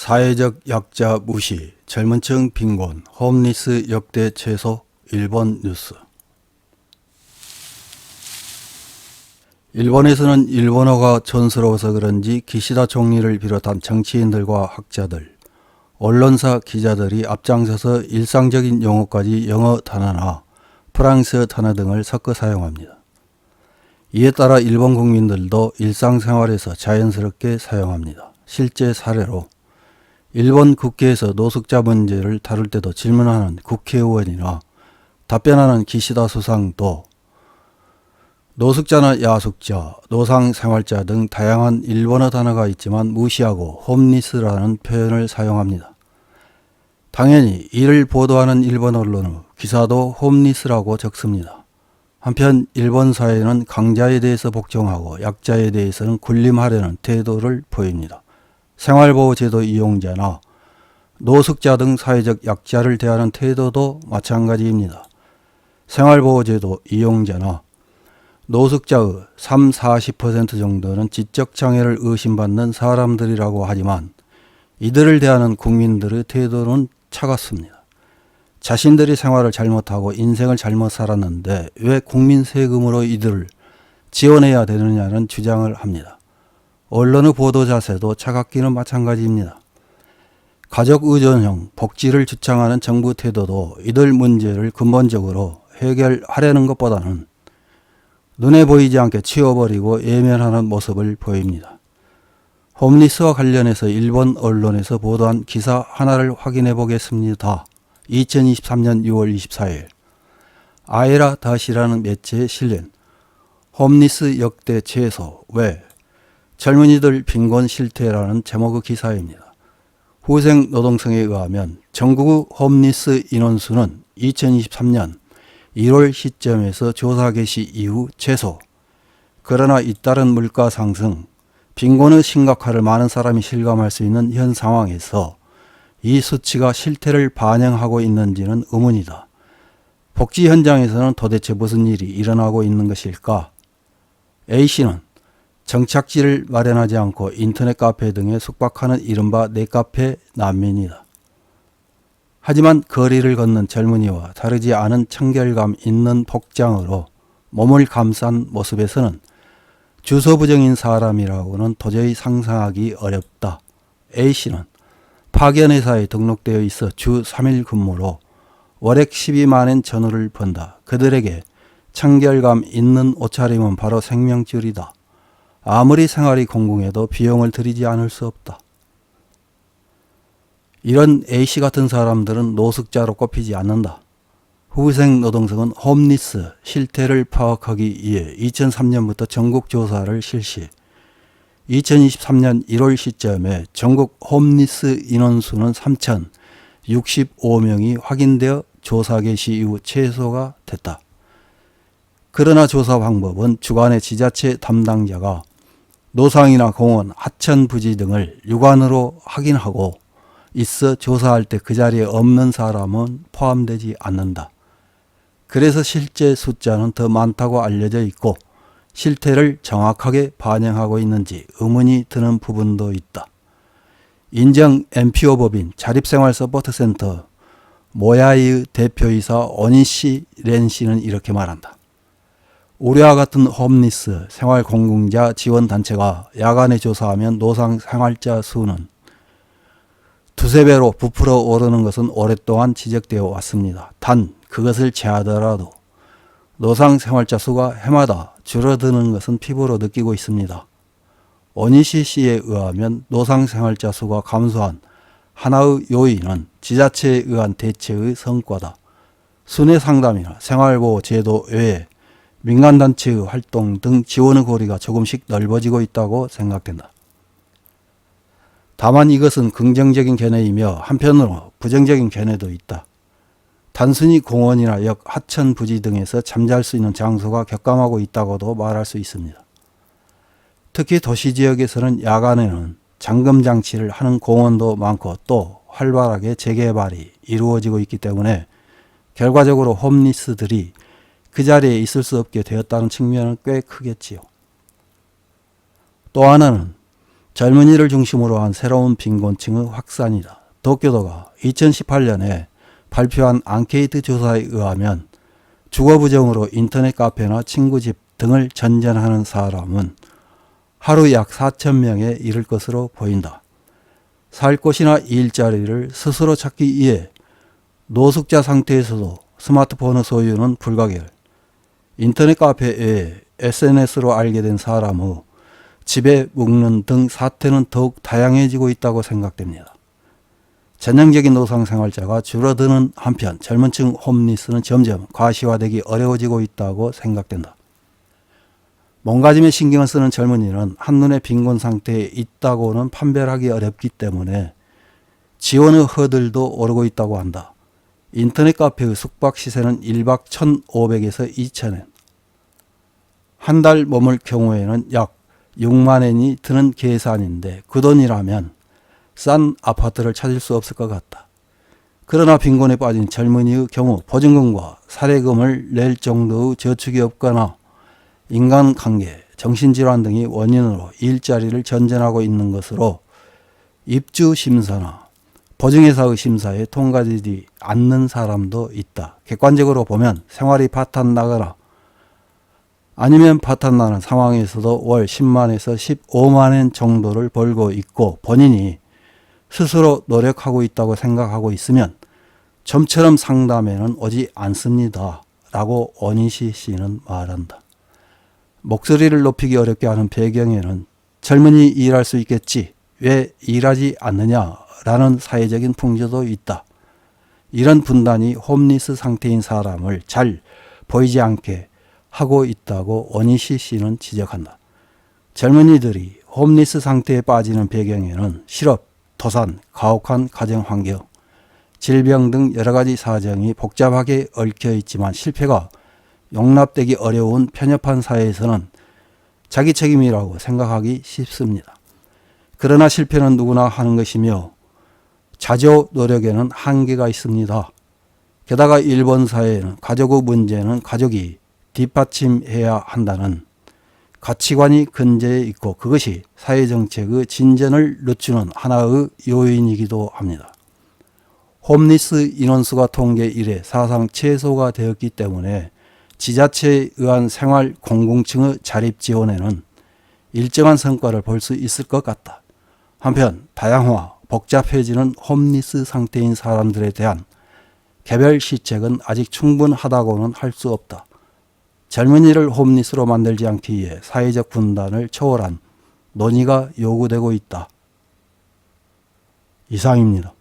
사회적 약자 무시, 젊은층 빈곤, 홈리스 역대 최소. 일본 뉴스. 일본에서는 일본어가 촌스러워서 그런지 기시다 총리를 비롯한 정치인들과 학자들, 언론사 기자들이 앞장서서 일상적인 용어까지 영어 단어나 프랑스어 단어 등을 섞어 사용합니다. 이에 따라 일본 국민들도 일상생활에서 자연스럽게 사용합니다. 실제 사례로 일본 국회에서 노숙자 문제를 다룰 때도 질문하는 국회의원이나 답변하는 기시다 수상도 노숙자나 야숙자, 노상생활자 등 다양한 일본어 단어가 있지만 무시하고 홈리스라는 표현을 사용합니다. 당연히 이를 보도하는 일본 언론의 기사도 홈리스라고 적습니다. 한편 일본 사회는 강자에 대해서 복종하고 약자에 대해서는 군림하려는 태도를 보입니다. 생활보호제도 이용자나 노숙자 등 사회적 약자를 대하는 태도도 마찬가지입니다. 생활보호제도 이용자나 노숙자의 30-40% 정도는 지적장애를 의심받는 사람들이라고 하지만 이들을 대하는 국민들의 태도는 차갑습니다. 자신들이 생활을 잘못하고 인생을 잘못 살았는데 왜 국민 세금으로 이들을 지원해야 되느냐는 주장을 합니다. 언론의 보도 자세도 차갑기는 마찬가지입니다. 가족 의존형 복지를 주창하는 정부 태도도 이들 문제를 근본적으로 해결하려는 것보다는 눈에 보이지 않게 치워버리고 예면하는 모습을 보입니다. 홈리스와 관련해서 일본 언론에서 보도한 기사 하나를 확인해 보겠습니다. 2023년 6월 24일 아에라 다시라는 매체에 실린 홈리스 역대 최소 왜 젊은이들 빈곤 실태라는 제목의 기사입니다. 후생 노동성에 의하면 전국의 홈리스 인원수는 2023년 1월 시점에서 조사 개시 이후 최소. 그러나 잇따른 물가 상승, 빈곤의 심각화를 많은 사람이 실감할 수 있는 현 상황에서 이 수치가 실태를 반영하고 있는지는 의문이다. 복지 현장에서는 도대체 무슨 일이 일어나고 있는 것일까? A씨는 정착지를 마련하지 않고 인터넷 카페 등에 숙박하는 이른바 네카페 난민이다. 하지만 거리를 걷는 젊은이와 다르지 않은 청결감 있는 복장으로 몸을 감싼 모습에서는 주소 부정인 사람이라고는 도저히 상상하기 어렵다. A씨는 파견회사에 등록되어 있어 주 3일 근무로 월액 12만엔 전후를 번다. 그들에게 청결감 있는 옷차림은 바로 생명줄이다. 아무리 생활이 공공해도 비용을 들이지 않을 수 없다. 이런 A씨 같은 사람들은 노숙자로 꼽히지 않는다. 후생 노동성은 홈리스 실태를 파악하기 위해 2003년부터 전국 조사를 실시. 2023년 1월 시점에 전국 홈리스 인원수는 3,065명이 확인되어 조사 개시 이후 최소가 됐다. 그러나 조사 방법은 주관의 지자체 담당자가 노상이나 공원, 하천 부지 등을 육안으로 확인하고 있어 조사할 때 그 자리에 없는 사람은 포함되지 않는다. 그래서 실제 숫자는 더 많다고 알려져 있고 실태를 정확하게 반영하고 있는지 의문이 드는 부분도 있다. 인정 NPO 법인 자립생활서포트센터 모야이의 대표이사 오니시 렌씨는 이렇게 말한다. 우리와 같은 홈리스 생활공공자 지원단체가 야간에 조사하면 노상생활자 수는 두세 배로 부풀어 오르는 것은 오랫동안 지적되어 왔습니다. 단 그것을 제하더라도 노상생활자 수가 해마다 줄어드는 것은 피부로 느끼고 있습니다. 오니시 씨에 의하면 노상생활자 수가 감소한 하나의 요인은 지자체에 의한 대책의 성과다. 순회 상담이나 생활보호 제도 외에 민간단체의 활동 등 지원의 고리가 조금씩 넓어지고 있다고 생각된다. 다만 이것은 긍정적인 견해이며 한편으로 부정적인 견해도 있다. 단순히 공원이나 역, 하천 부지 등에서 잠잘 수 있는 장소가 격감하고 있다고도 말할 수 있습니다. 특히 도시지역에서는 야간에는 잠금장치를 하는 공원도 많고 또 활발하게 재개발이 이루어지고 있기 때문에 결과적으로 홈리스들이 그 자리에 있을 수 없게 되었다는 측면은 꽤 크겠지요. 또 하나는 젊은이를 중심으로 한 새로운 빈곤층의 확산이다. 도쿄도가 2018년에 발표한 앙케이트 조사에 의하면 주거부정으로 인터넷 카페나 친구집 등을 전전하는 사람은 하루 약 4,000명에 이를 것으로 보인다. 살 곳이나 일자리를 스스로 찾기 위해 노숙자 상태에서도 스마트폰의 소유는 불가결. 인터넷 카페 외에 SNS로 알게 된 사람의 집에 묵는 등 사태는 더욱 다양해지고 있다고 생각됩니다. 전형적인 노상생활자가 줄어드는 한편 젊은층 홈리스는 점점 과시화되기 어려워지고 있다고 생각된다. 몸가짐에 신경을 쓰는 젊은이는 한눈에 빈곤 상태에 있다고는 판별하기 어렵기 때문에 지원의 허들도 오르고 있다고 한다. 인터넷 카페의 숙박 시세는 1박 1,500에서 2,000엔, 한 달 머물 경우에는 약 6만엔이 드는 계산인데 그 돈이라면 싼 아파트를 찾을 수 없을 것 같다. 그러나 빈곤에 빠진 젊은이의 경우 보증금과 사례금을 낼 정도의 저축이 없거나 인간관계, 정신질환 등이 원인으로 일자리를 전전하고 있는 것으로 입주심사나 보증회사의 심사에 통과되지 않는 사람도 있다. 객관적으로 보면 생활이 파탄나거나 아니면 파탄나는 상황에서도 월 10만에서 15만엔 정도를 벌고 있고 본인이 스스로 노력하고 있다고 생각하고 있으면 좀처럼 상담에는 오지 않습니다. 라고 원희시 씨는 말한다. 목소리를 높이기 어렵게 하는 배경에는 젊은이 일할 수 있겠지, 왜 일하지 않느냐라는 사회적인 풍조도 있다. 이런 분단이 홈리스 상태인 사람을 잘 보이지 않게 하고 있다고 원희시 씨는 지적한다. 젊은이들이 홈리스 상태에 빠지는 배경에는 실업, 도산, 가혹한 가정환경, 질병 등 여러 가지 사정이 복잡하게 얽혀 있지만 실패가 용납되기 어려운 편협한 사회에서는 자기 책임이라고 생각하기 쉽습니다. 그러나 실패는 누구나 하는 것이며 자조 노력에는 한계가 있습니다. 게다가 일본 사회에는 가족의 문제는 가족이 뒷받침해야 한다는 가치관이 근저에 있고 그것이 사회정책의 진전을 늦추는 하나의 요인이기도 합니다. 홈리스 인원수가 통계 이래 사상 최소가 되었기 때문에 지자체에 의한 생활 공공층의 자립 지원에는 일정한 성과를 볼 수 있을 것 같다. 한편 다양화, 복잡해지는 홈리스 상태인 사람들에 대한 개별 시책은 아직 충분하다고는 할 수 없다. 젊은이를 홈리스로 만들지 않기 위해 사회적 분단을 초월한 논의가 요구되고 있다. 이상입니다.